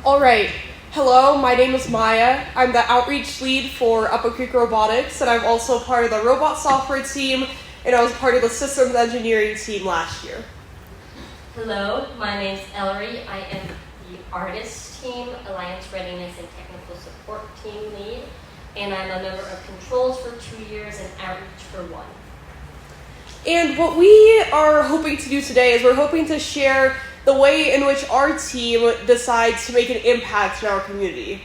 All right. Hello, my name is Maya. I'm the outreach lead for Upper Creek Robotics, and I'm also part of the robot software team, and I was part of the systems engineering team last year. Hello, my name's Ellery. I am the artist team, Alliance Readiness and Technical Support team lead, and I'm a member of Controls for 2 years and Outreach for 1. And what we are hoping to do today is we're hoping to share the way in which our team decides to make an impact in our community.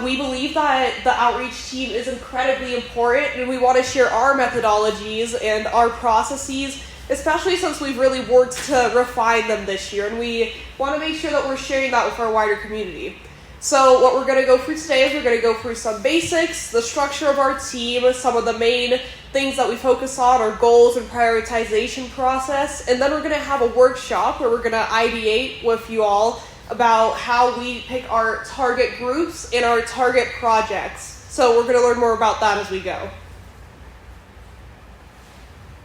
We believe that the outreach team is incredibly important, and we want to share our methodologies and our processes, especially since we've really worked to refine them this year, and we want to make sure that we're sharing that with our wider community. So what we're going to go through today is we're going to go through some basics, the structure of our team, some of the main things that we focus on, our goals and prioritization process, and then we're going to have a workshop where we're going to ideate with you all about how we pick our target groups and our target projects. So we're going to learn more about that as we go.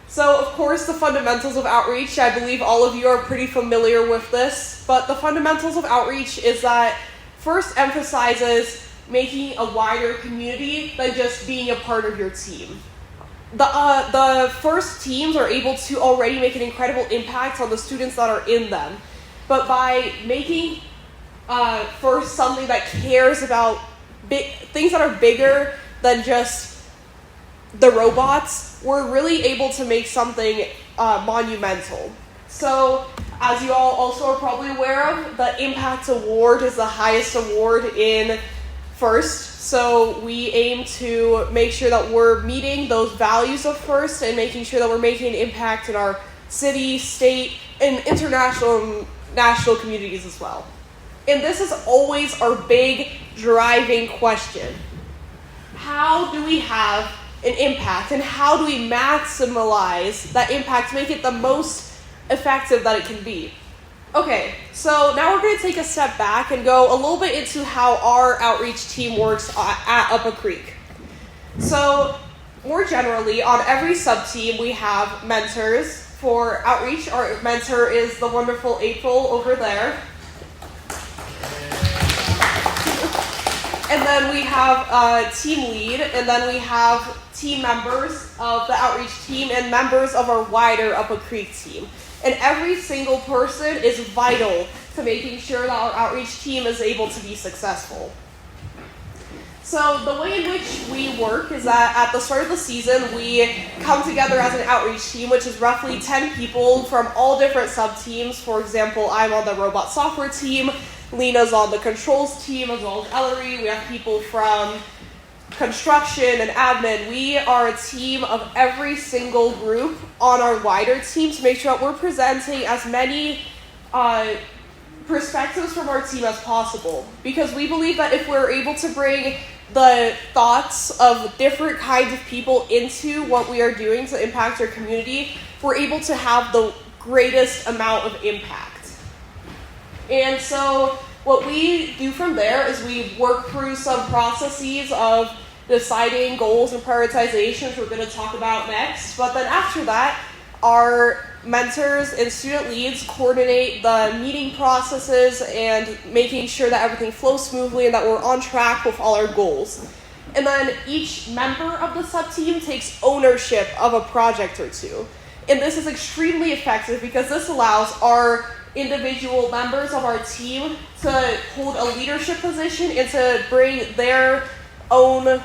So, of course, the fundamentals of outreach, I believe all of you are pretty familiar with this, but the fundamentals of outreach is that first emphasizes making a wider community than just being a part of your team. The first teams are able to already make an incredible impact on the students that are in them, but by making first something that cares about things that are bigger than just the robots, we're really able to make something monumental. So, as you all also are probably aware of, the Impact Award is the highest award in FIRST. So we aim to make sure that we're meeting those values of FIRST and making sure that we're making an impact in our city, state, and international and national communities as well. And this is always our big driving question. How do we have an impact, and how do we maximize that impact to make it the most effective that it can be? Okay, so now we're going to take a step back and go a little bit into how our outreach team works at Upper Creek. So, more generally, on every sub-team we have mentors. For outreach, our mentor is the wonderful April over there. And then we have a team lead, and then we have team members of the outreach team and members of our wider Upper Creek team. And every single person is vital to making sure that our outreach team is able to be successful. So the way in which we work is that at the start of the season, we come together as an outreach team, which is roughly 10 people from all different sub-teams. For example, I'm on the robot software team, Lena's on the controls team, as well as Ellery. We have people from construction and admin. We are a team of every single group on our wider team to make sure that we're presenting as many perspectives from our team as possible, because we believe that if we're able to bring the thoughts of different kinds of people into what we are doing to impact our community, we're able to have the greatest amount of impact. And so what we do from there is we work through some processes of deciding goals and prioritizations we're going to talk about next. But then after that, our mentors and student leads coordinate the meeting processes and making sure that everything flows smoothly and that we're on track with all our goals. And then each member of the sub-team takes ownership of a project or two. And this is extremely effective because this allows our individual members of our team to hold a leadership position and to bring their own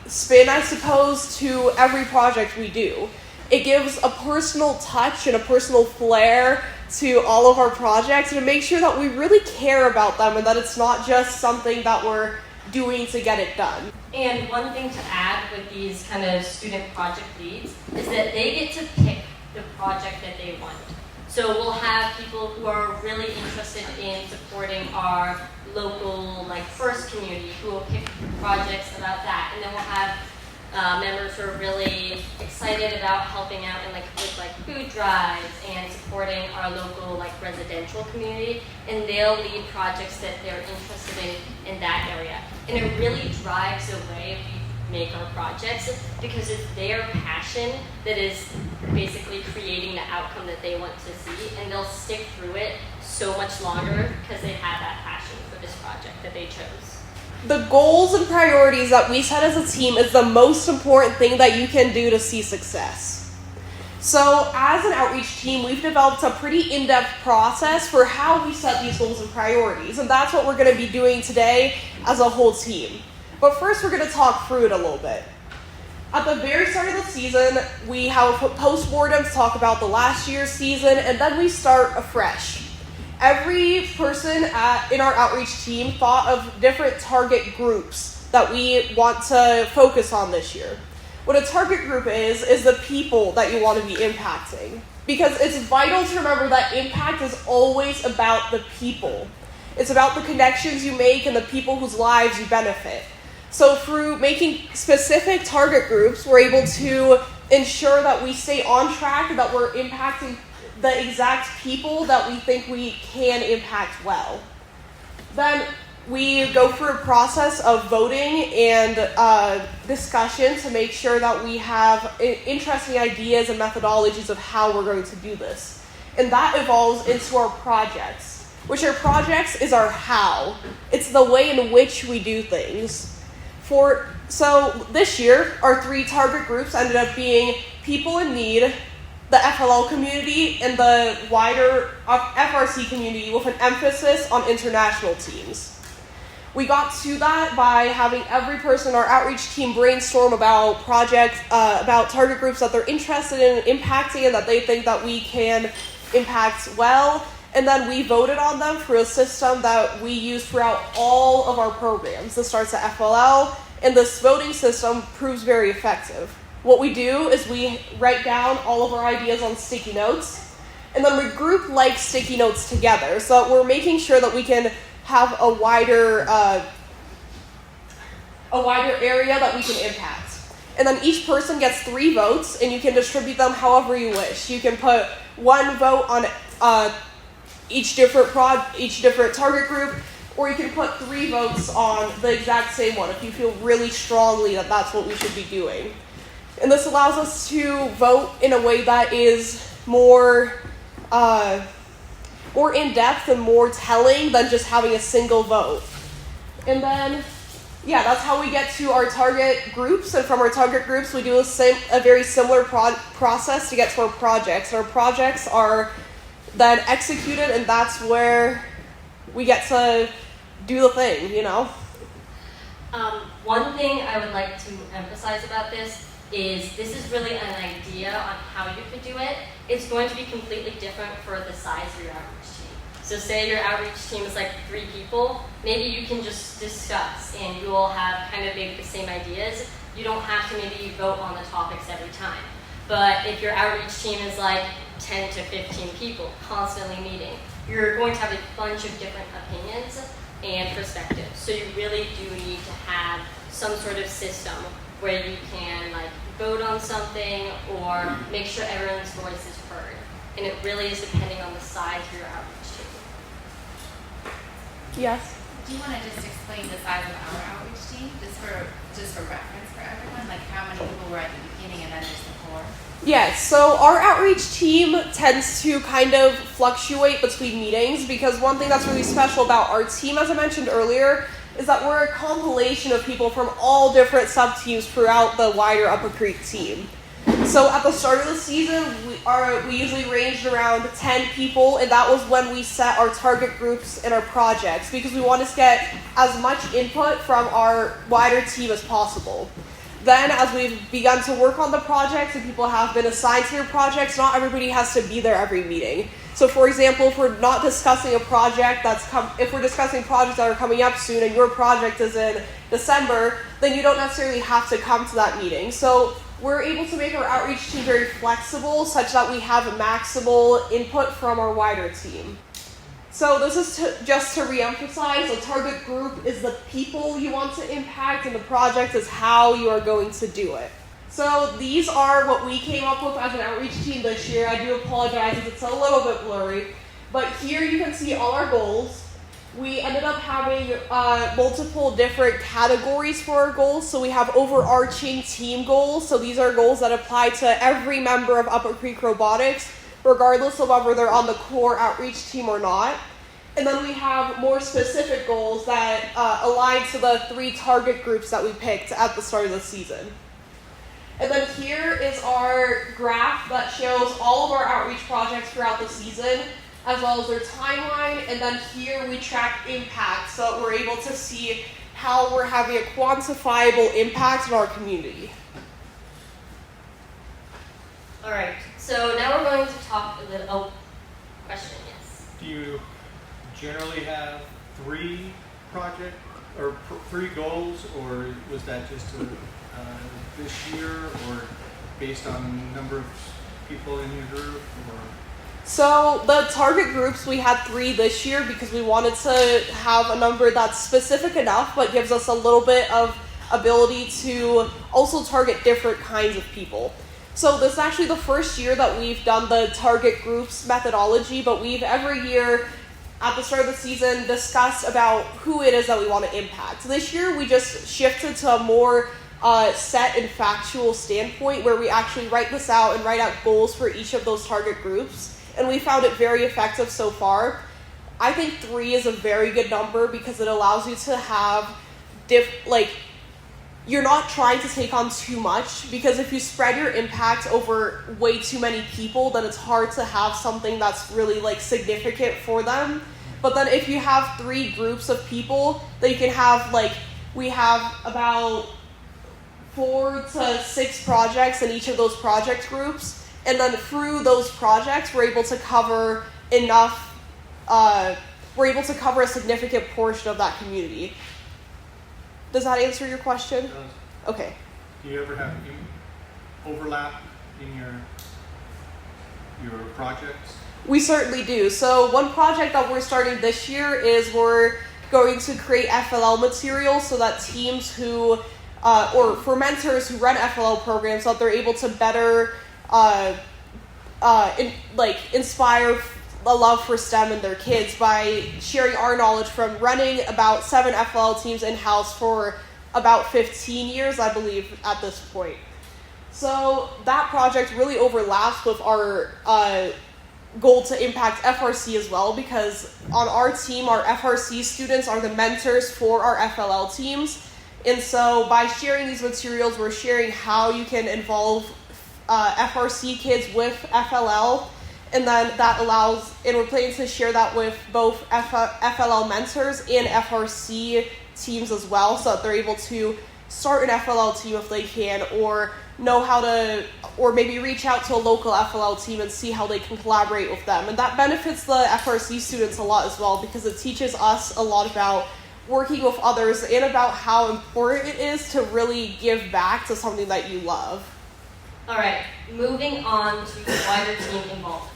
spin, I suppose, to every project we do. It gives a personal touch and a personal flair to all of our projects, and to make sure that we really care about them and that it's not just something that we're doing to get it done. And one thing to add with these kind of student project leads is that they get to pick the project that they want. So we'll have people who are really interested in supporting our local, FIRST community, who will pick projects about that. And then we'll have members who are really excited about helping out in with food drives and supporting our local residential community. And they'll lead projects that they're interested in that area. And it really drives the way we make our projects, because it's their passion that is basically creating the outcome that they want to see, and they'll stick through it so much longer because they have that passion. they chose? The goals and priorities that we set as a team is the most important thing that you can do to see success. So as an outreach team, we've developed a pretty in-depth process for how we set these goals and priorities, and that's what we're going to be doing today as a whole team. But first, we're going to talk through it a little bit. At the very start of the season, we have a post-mortem to talk about the last year's season, and then we start afresh. Every person in our outreach team thought of different target groups that we want to focus on this year. What a target group is the people that you want to be impacting. Because it's vital to remember that impact is always about the people. It's about the connections you make and the people whose lives you benefit. So through making specific target groups, we're able to ensure that we stay on track and that we're impacting the exact people that we think we can impact well. Then we go through a process of voting and discussion to make sure that we have interesting ideas and methodologies of how we're going to do this. And that evolves into our projects, which our projects is our how. It's the way in which we do things. So this year, our 3 target groups ended up being people in need, the FLL community, and the wider FRC community with an emphasis on international teams. We got to that by having every person in our outreach team brainstorm about projects, about target groups that they're interested in impacting and that they think that we can impact well. And then we voted on them through a system that we use throughout all of our programs. This starts at FLL, and this voting system proves very effective. What we do is we write down all of our ideas on sticky notes, and then we group like sticky notes together. So we're making sure that we can have a wider area that we can impact. And then each person gets 3 votes, and you can distribute them however you wish. You can put 1 vote on each different target group, or you can put 3 votes on the exact same one if you feel really strongly that that's what we should be doing. And this allows us to vote in a way that is more in-depth and more telling than just having a single vote. And then, that's how we get to our target groups. And from our target groups, we do a very similar process to get to our projects. Our projects are then executed, and that's where we get to do the thing, One thing I would like to emphasize about this is really an idea on how you could do it. It's going to be completely different for the size of your outreach team. So say your outreach team is like 3 people, maybe you can just discuss and you will have kind of maybe the same ideas. You don't have to maybe vote on the topics every time. But if your outreach team is like 10 to 15 people constantly meeting, you're going to have a bunch of different opinions and perspectives. So you really do need to have some sort of system where you can vote on something or make sure everyone's voice is heard. And it really is depending on the size of your outreach team. Yes? Do you want to just explain the size of our outreach team, just for reference for everyone? Like how many people were at the beginning and then there's the 4? Yes, so our outreach team tends to kind of fluctuate between meetings because one thing that's really special about our team, as I mentioned earlier, is that we're a compilation of people from all different sub-teams throughout the wider Upper Creek team. So at the start of the season, we usually ranged around 10 people, and that was when we set our target groups and our projects because we wanted to get as much input from our wider team as possible. Then, as we've begun to work on the projects and people have been assigned to their projects, not everybody has to be there every meeting. So, for example, if we're not discussing a project if we're discussing projects that are coming up soon and your project is in December, then you don't necessarily have to come to that meeting. So, we're able to make our outreach team very flexible such that we have maximal input from our wider team. So this is just to reemphasize, a target group is the people you want to impact and the project is how you are going to do it. So these are what we came up with as an outreach team this year. I do apologize if it's a little bit blurry, but here you can see all our goals. We ended up having multiple different categories for our goals. So we have overarching team goals. So these are goals that apply to every member of Upper Creek Robotics, regardless of whether they're on the core outreach team or not. And then we have more specific goals that align to the 3 target groups that we picked at the start of the season. And then here is our graph that shows all of our outreach projects throughout the season, as well as their timeline. And then here we track impact, so that we're able to see how we're having a quantifiable impact in our community. All right, so now we're going to talk a little, question, yes. Do you generally have 3 project or 3 goals, or was that just this year, or based on number of people in your group, or? So the target groups, we had 3 this year because we wanted to have a number that's specific enough but gives us a little bit of ability to also target different kinds of people. So this is actually the first year that we've done the target groups methodology, but we've every year at the start of the season discussed about who it is that we want to impact. This year we just shifted to a more set and factual standpoint where we actually write this out and write out goals for each of those target groups, and we found it very effective so far. I think 3 is a very good number because it allows you to have you're not trying to take on too much, because if you spread your impact over way too many people, then it's hard to have something that's really significant for them. But then if you have 3 groups of people, then you can have we have about 4 to 6 projects in each of those project groups, and then through those projects we're able to cover enough we're able to cover a significant portion of that community. Does that answer your question? It does. Okay. Do you ever have overlap in your projects? We certainly do. So one project that we're starting this year is we're going to create FLL material so that teams who or for mentors who run FLL programs, so that they're able to better inspire a love for STEM in their kids by sharing our knowledge from running about 7 FLL teams in-house for about 15 years, I believe, at this point. So that project really overlaps with our goal to impact FRC as well, because on our team, our FRC students are the mentors for our FLL teams. And so by sharing these materials, we're sharing how you can involve FRC kids with FLL, and then that allows, and we're planning to share that with both FLL mentors and FRC teams as well, so that they're able to start an FLL team if they can, or know how to, or maybe reach out to a local FLL team and see how they can collaborate with them. And that benefits the FRC students a lot as well, because it teaches us a lot about working with others and about how important it is to really give back to something that you love. All right, moving on to wider team involvement.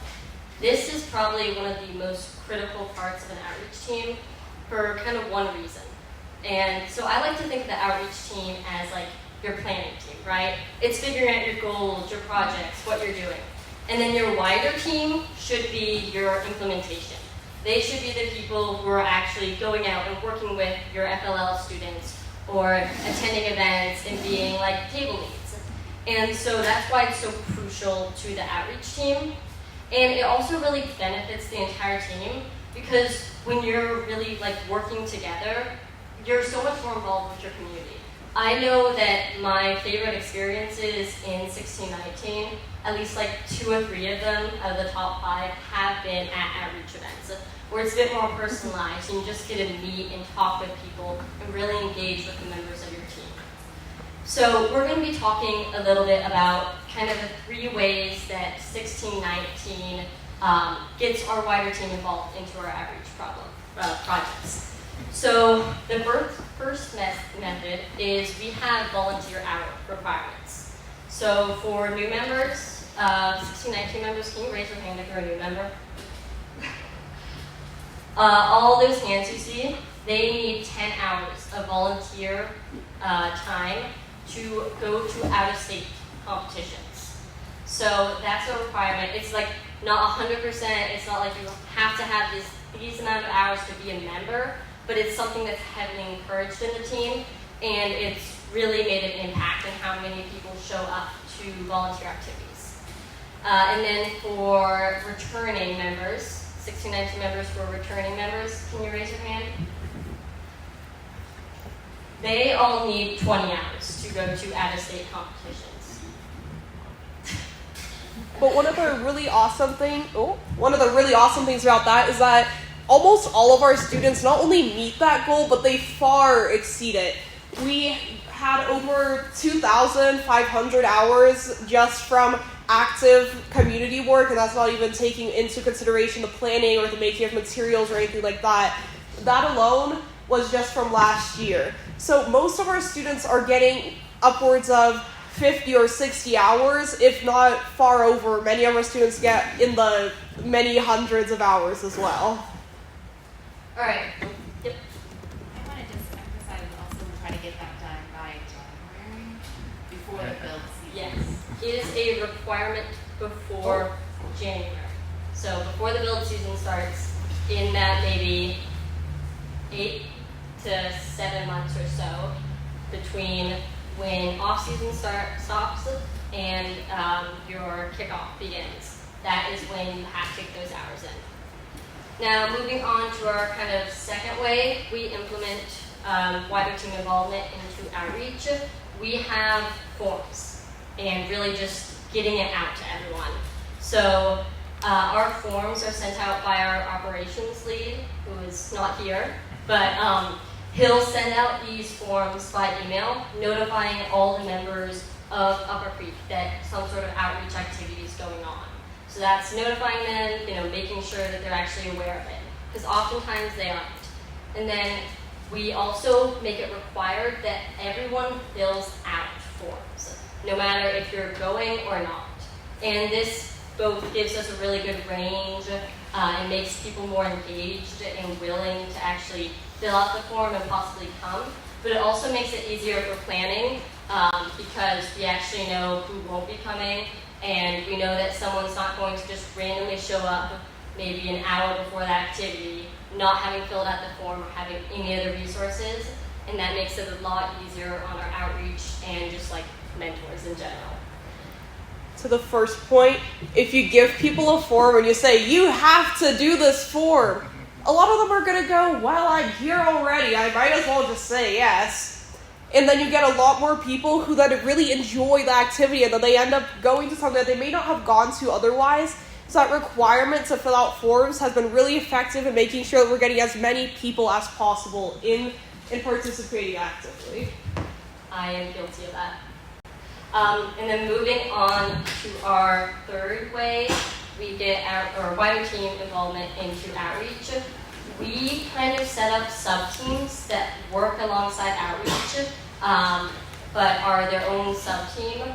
This is probably one of the most critical parts of an outreach team for kind of one reason. And so I like to think of the outreach team as your planning team, right? It's figuring out your goals, your projects, what you're doing. And then your wider team should be your implementation. They should be the people who are actually going out and working with your FLL students or attending events and being table leads. And so that's why it's so crucial to the outreach team. And it also really benefits the entire team, because when you're really working together, you're so much more involved with your community. I know that my favorite experiences in 1619, at least 2 or 3 of them out of the top 5 have been at outreach events, where it's a bit more personalized and you just get to meet and talk with people and really engage with the members of your team. So we're going to be talking a little bit about kind of the 3 ways that 1619 gets our wider team involved into our outreach projects. So the first method is we have volunteer hour requirements. So for new members, 1619 members, can you raise your hand if you're a new member? All those hands you see, they need 10 hours of volunteer time to go to out-of-state competitions. So that's a requirement. It's not 100%, it's not you have to have these amount of hours to be a member, but it's something that's heavily encouraged in the team, and it's really made an impact in how many people show up to volunteer activities. And then for returning members, 69 team members who are returning members. Can you raise your hand? They all need 20 hours to go to out-of-state competitions. But one of the really awesome things about that is that almost all of our students not only meet that goal, but they far exceed it. We had over 2,500 hours just from active community work, and that's not even taking into consideration the planning or the making of materials or anything like that. That alone was just from last year. So most of our students are getting upwards of 50 or 60 hours, if not far over. Many of our students get in the many hundreds of hours as well. All right. Yep. I want to just emphasize also we try to get that done by January before the build season. Yes. It is a requirement before January. So before the build season starts, in that maybe 8 to 7 months or so between when off-season stops and your kickoff begins. That is when you have to get those hours in. Now, moving on to our kind of second way we implement wider team involvement into outreach, we have forms and really just getting it out to everyone. So our forms are sent out by our operations lead, who is not here, but he'll send out these forms by email, notifying all the members of Upper Creek that some sort of outreach activity is going on. So that's notifying them, making sure that they're actually aware of it, because oftentimes they aren't. And then we also make it required that everyone fills out forms, no matter if you're going or not. And this both gives us a really good range and makes people more engaged and willing to actually fill out the form and possibly come. But it also makes it easier for planning because we actually know who won't be coming, and we know that someone's not going to just randomly show up maybe an hour before the activity, not having filled out the form or having any other resources, and that makes it a lot easier on our outreach and just like mentors in general. To the first point, if you give people a form and you say, you have to do this form, a lot of them are going to go, well, I'm here already, I might as well just say yes. And then you get a lot more people who then really enjoy the activity, and then they end up going to something that they may not have gone to otherwise. So that requirement to fill out forms has been really effective in making sure that we're getting as many people as possible in participating actively. I am guilty of that. And then moving on to our third way we get our wider team involvement into outreach, we kind of set up sub-teams that work alongside outreach, but are their own sub-team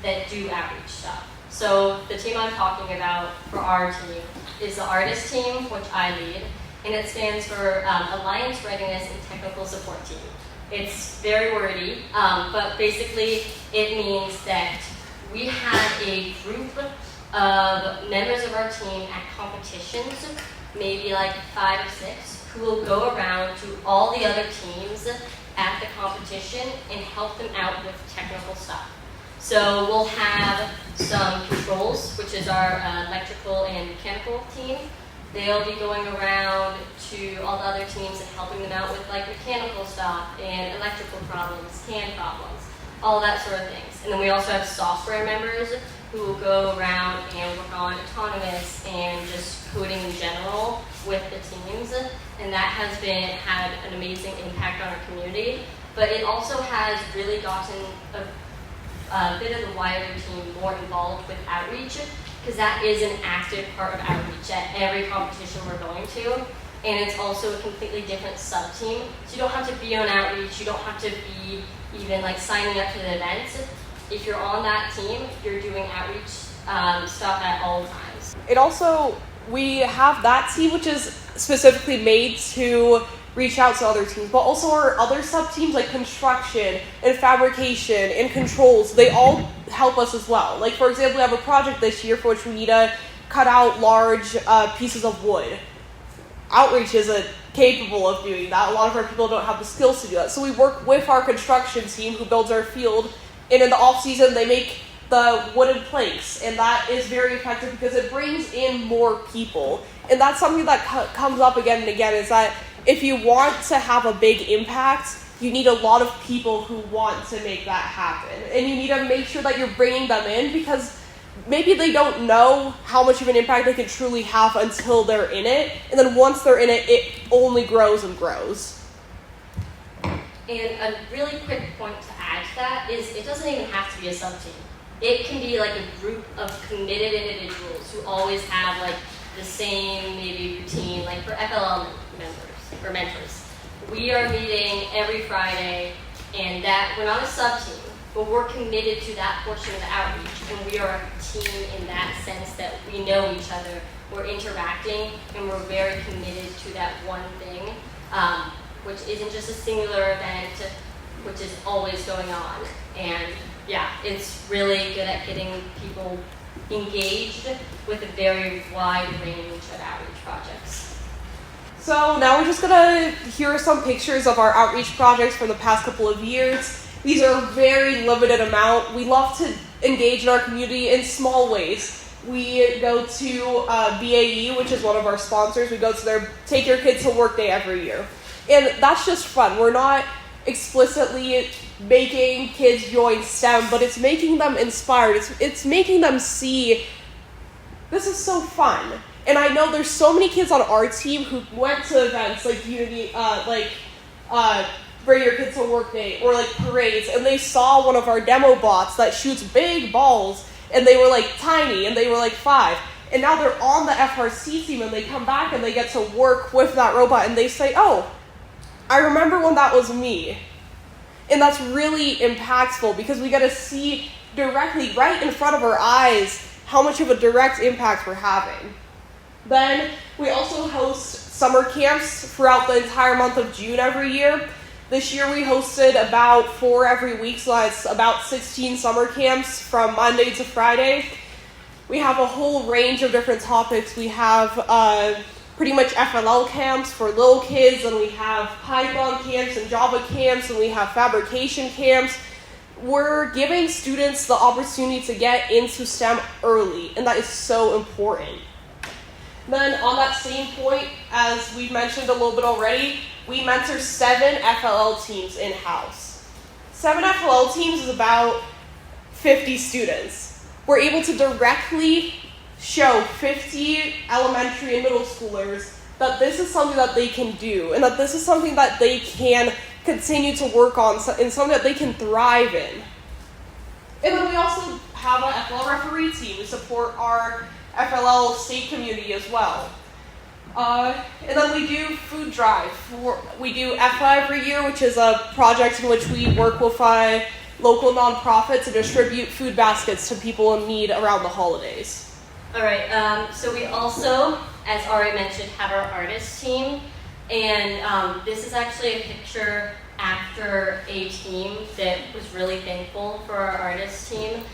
that do outreach stuff. So the team I'm talking about for our team is the artist team, which I lead, and it stands for Alliance Readiness and Technical Support Team. It's very wordy, but basically it means that we have a group of members of our team at competitions, maybe like 5 or 6, who will go around to all the other teams at the competition and help them out with technical stuff. So we'll have some controls, which is our electrical and mechanical team. They'll be going around to all the other teams and helping them out with like mechanical stuff and electrical problems, CAN problems, all that sort of things. And then we also have software members who will go around and work on autonomous and just coding in general with the teams. And that has had an amazing impact on our community. But it also has really gotten a bit of the wider team more involved with outreach, because that is an active part of outreach at every competition we're going to. And it's also a completely different sub-team. So you don't have to be on outreach, you don't have to be even like signing up to the events. If you're on that team, you're doing outreach stuff at all times. It also, we have that team which is specifically made to reach out to other teams, but also our other sub-teams like construction and fabrication and controls, they all help us as well. Like, for example, we have a project this year for which we need to cut out large pieces of wood. Outreach isn't capable of doing that. A lot of our people don't have the skills to do that. So we work with our construction team who builds our field, and in the off-season they make the wooden planks, and that is very effective because it brings in more people. And that's something that comes up again and again, is that if you want to have a big impact, you need a lot of people who want to make that happen. And you need to make sure that you're bringing them in, because maybe they don't know how much of an impact they can truly have until they're in it. And then once they're in it, it only grows and grows. And a really quick point to add to that is it doesn't even have to be a sub-team. It can be like a group of committed individuals who always have like the same maybe routine, like for FLL members or mentors. We are meeting every Friday, and that we're not a sub-team, but we're committed to that portion of the outreach, and we are a team in that sense that we know each other, we're interacting, and we're very committed to that one thing, which isn't just a singular event, which is always going on. And yeah, it's really good at getting people engaged with a very wide range of outreach projects. So now we're just gonna hear some pictures of our outreach projects from the past couple of years. These are a very limited amount. We love to engage in our community in small ways. We go to BAE, which is one of our sponsors. We go to their Take Your Kids to Work Day every year. And that's just fun. We're not explicitly making kids join STEM, but it's making them inspired. It's making them see, this is so fun. And I know there's so many kids on our team who went to events like Unity, Bring Your Kids to Work Day, or like parades, and they saw one of our demo bots that shoots big balls, and they were like tiny, and they were like 5. And now they're on the FRC team, and they come back and they get to work with that robot, and they say, oh, I remember when that was me. And that's really impactful because we get to see directly, right in front of our eyes, how much of a direct impact we're having. Then we also host summer camps throughout the entire month of June every year. This year we hosted about 4 every week, so that's about 16 summer camps from Monday to Friday. We have a whole range of different topics. We have pretty much FLL camps for little kids, and we have Python camps and Java camps, and we have fabrication camps. We're giving students the opportunity to get into STEM early, and that is so important. Then on that same point, as we've mentioned a little bit already, we mentor 7 FLL teams in-house. 7 FLL teams is about 50 students. We're able to directly show 50 elementary and middle schoolers that this is something that they can do, and that this is something that they can continue to work on, and something that they can thrive in. And then we also have an FLL referee team. We support our FLL state community as well. And then we do food drive. We do FI every year, which is a project in which we work with local nonprofits to distribute food baskets to people in need around the holidays. All right, so we also, as Ari mentioned, have our artist team, and this is actually a picture after a team that was really thankful for our artist team,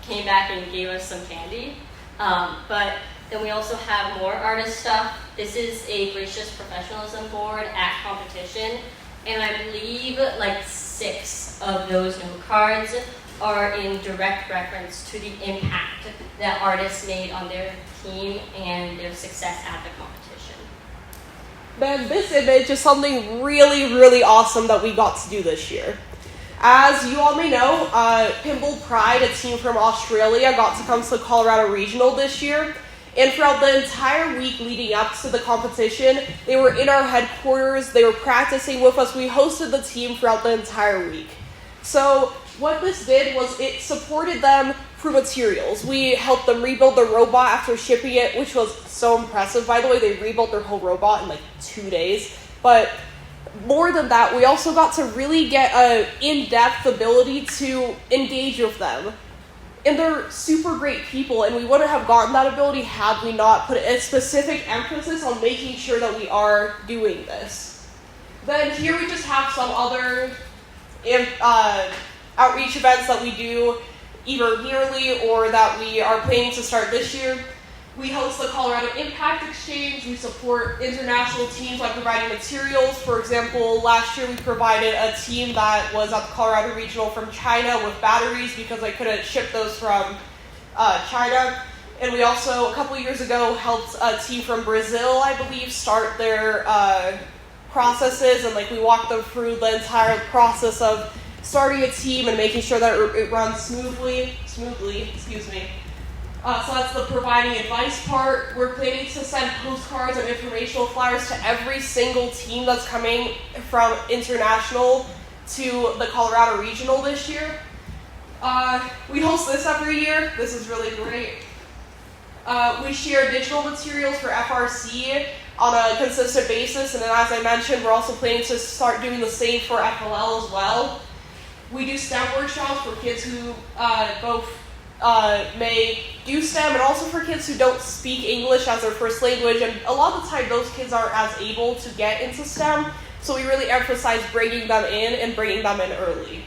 came back and gave us some candy. But then we also have more artist stuff. This is a Gracious Professionalism Board at competition, and I believe like 6 of those note cards are in direct reference to the impact that artists made on their team and their success at the competition. Then this image is something really, really awesome that we got to do this year. As you all may know, Pinball Pride, a team from Australia, got to come to the Colorado Regional this year. And throughout the entire week leading up to the competition, they were in our headquarters, they were practicing with us. We hosted the team throughout the entire week. So what this did was it supported them through materials. We helped them rebuild the robot after shipping it, which was so impressive. By the way, they rebuilt their whole robot in like 2 days. But more than that, we also got to really get an in-depth ability to engage with them. And they're super great people, and we wouldn't have gotten that ability had we not put a specific emphasis on making sure that we are doing this. Then here we just have some other outreach events that we do either yearly or that we are planning to start this year. We host the Colorado Impact Exchange. We support international teams by providing materials. For example, last year we provided a team that was at the Colorado Regional from China with batteries because they couldn't ship those from China. And we also, a couple years ago, helped a team from Brazil, I believe, start their processes. And we walked them through the entire process of starting a team and making sure that it runs smoothly. So that's the providing advice part. We're planning to send postcards and informational flyers to every single team that's coming from international to the Colorado Regional this year. We host this every year. This is really great. We share digital materials for FRC on a consistent basis, and then as I mentioned, we're also planning to start doing the same for FLL as well. We do STEM workshops for kids who both may do STEM, and also for kids who don't speak English as their first language, and a lot of the time those kids aren't as able to get into STEM, so we really emphasize bringing them in and bringing them in early.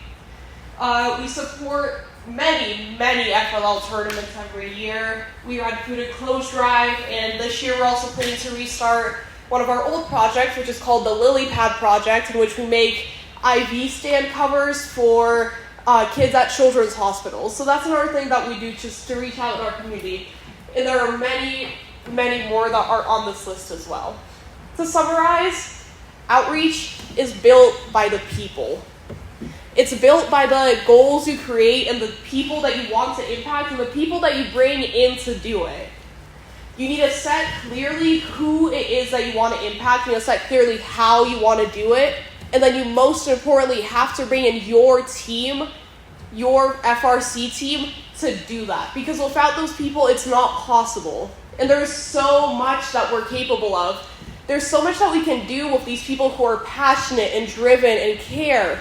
We support many FLL tournaments every year. We run food and clothes drive, and this year we're also planning to restart one of our old projects, which is called the Lily Pad Project, in which we make IV stand covers for kids at children's hospitals. So that's another thing that we do just to reach out in our community. And there are many more that are on this list as well. To summarize, outreach is built by the people. It's built by the goals you create and the people that you want to impact and the people that you bring in to do it. You need to set clearly who it is that you want to impact. You need to set clearly how you want to do it. And then you most importantly have to bring in your team, your FRC team, to do that. Because without those people, it's not possible. And there's so much that we're capable of. There's so much that we can do with these people who are passionate and driven and care.